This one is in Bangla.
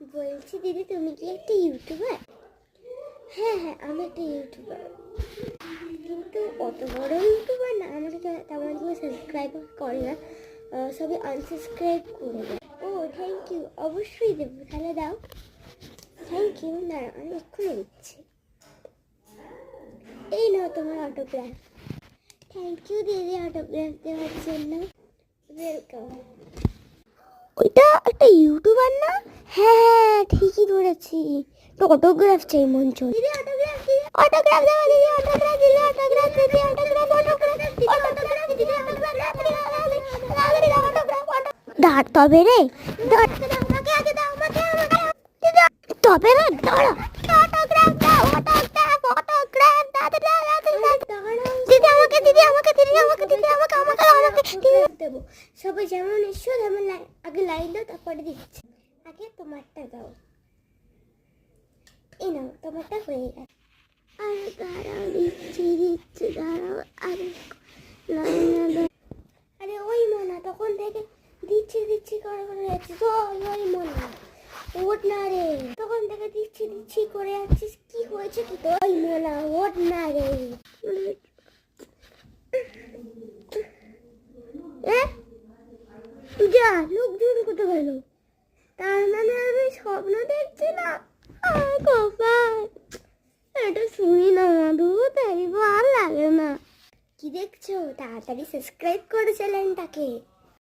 বলছি দিদি, তুমি কি একটা ইউটিউবার? হ্যাঁ হ্যাঁ, আমি একটা ইউটিউবার, কিন্তু অত বড় ইউটিউবার না। আমাকে তেমন কেউ সাবস্ক্রাইব করে না, সবাই আনসাবস্ক্রাইব করে দেয়। ও থ্যাংক ইউ, অবশ্যই দেবো, তাহলে দাও। থ্যাংক ইউ, না আমি এক্ষুনি দিচ্ছি। এই নাও তোমার অটোগ্রাফ। থ্যাংক ইউ দিদি অটোগ্রাফ দেওয়ার জন্য। ওয়েলকাম। ওইটা একটা ইউটিউবার না? হ্যাঁ ঠিকই ধরেছি, তো অটোগ্রাফ চাই মঞ্চ। দিদি অটোগ্রাফ দিদি, অটোগ্রাফ দেওয়া দিদি, অটোগ্রাফ দিদি, অটোগ্রাফ দিদি, অটোগ্রাফ অটোগ্রাফ দিদি, অটোগ্রাফ দিদি, অটোগ্রাফ দাঁড় তবে রে, আমাকে আগে দাও, আমাকে তবে রে, দাঁড়া। অটোগ্রাফ দাও, অটোগ্রাফ, অটোগ্রাফ দিদি আমাকে, দিদি আমাকে, দিদি আমাকে, দিদি আমাকে, আমাকে আমাকে দেবো। সবাই যেমন এসো তেমন আগে লাইন দাও, তারপরে দিচ্ছি। আগে তোমারটা দাও। এই নাও, তোমারটা হয়ে গেছে। আর দাঁড়াও, দিচ্ছি দিচ্ছি, দাঁড়াও। আরে আরে ওই মনা, তখন থেকে দিচ্ছি দিচ্ছি করে করে যাচ্ছিস। ওই মনা, ওঠ না রে, তখন থেকে দিচ্ছি দিচ্ছি করে যাচ্ছিস, কি হয়েছে কি? তো ওই মনা, ওঠ না রে। যা, লোকজন কোথায় গেল? তার মানে আমি স্বপ্ন দেখছিলাম। কপাল, এটা শুনি না মধু, তাই ভালো লাগে না। কি দেখছো? তাড়াতাড়ি সাবস্ক্রাইব করো চ্যানেলটাকে।